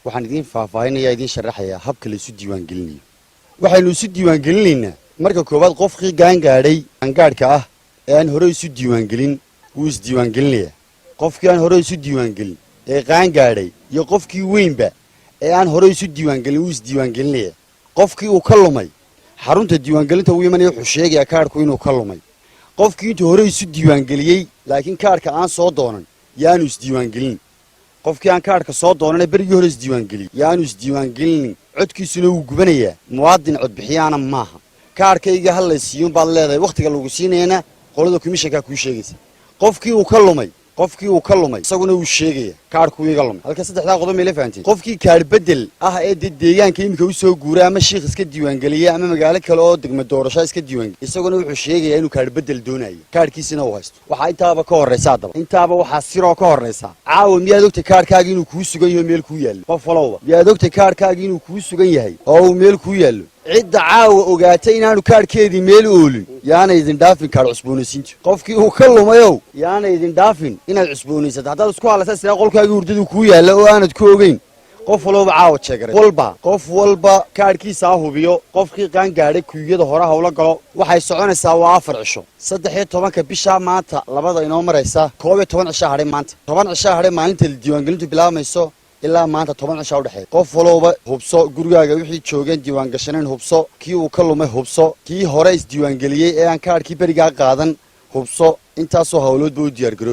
waxaan idin faahfaahinayaa idin sharaxayaa habka la isu diiwaan gelinayo. waxaynu isu diiwaan gelinaynaa marka koowaad qofkii gaangaadhay gaangaadhka ah ee aan hore isu diiwaan gelin wuu is diiwaan gelinayaa. qofkii aan hore isu diiwaan gelin ee gaangaadhay iyo qofkii weynba ee aan hore isu diiwaan gelin wuu is diiwaan gelinayaa. qofkii uu ka lumay xarunta diiwaangelinta uu imanaya wuxuu sheegayaa kaadhku inuu ka lumay. qofkii intuu hore isu diiwaan geliyey laakiin kaadhka aan soo doonan yaanu isdiiwaan gelin. qofkii aan kaadhka soo doonana berigii hore isdiiwaan geliyey yaanu isdiiwaan gelinin, codkiisuna wuu gubanayaa. muwaadin codbixiyaana maaha. kaadhkayga ha la siiyun baad leedahay, wakhtiga lagu siinayana qolada komishankaa kuu sheegaysa. qofkii uu ka lumay isaguna wuu sheegaya kaadhku iga lumay. halka saddexdaa qodob meela fahanteen. qofkii kaadh bedel ah ee deegaanka iminka u soo guuray ama shiikh iska diiwaangeliyey ama magaalo kale oo degmo doorasho iska diiwaangeliyey isaguna wuxuu sheegayaa inuu kaadh bedel doonayo, kaadhkiisina uu haysto. waxaa intaaba ka horraysa haddaba intaaba waxaa siroo ka horraysa caawa miyaad ogtay kaadhkaaga inuu kuu sugan yahay meel kuu yaallo? qof walowba miyaad ogtay kaadhkaaga inuu kuu sugan yahay oo uu meel kuu yaallo? cidda caawa ogaatay inaanu kaadhkeedii meel oolin yaana idin dhaafin kaadh cusboonaysiinta. qofkii uu ka lumayow yaana idin dhaafin inaad cusboonaysato. haddaad isku hadlaysaa sidaa qolkaagii hurdadu kuu yaalla oo aanad ku ogeyn, qof walba caawa jeegare qof walba kaadhkiisa ha hubiyo. qofkii qaangaadhay kuyada hore hawla galo. waxay soconaysaa waa 4 cisho. 13 bisha maanta labada inoo maraysa 11 cisho hadhay maanta. 10 cisho hadhay maalinta diiwaangelintu bilaabmayso ilaa maanta 10 cisho u dhaxeeya. qof walba hubso gurigaaga wixii joogeen diiwaan gashaneen hubso. kii uu ka lumay hubso. kii hore is diiwaangeliyey ee aan kaadhkii berigaa qaadan hubso. intaasoo hawloodba u diyaar garooba.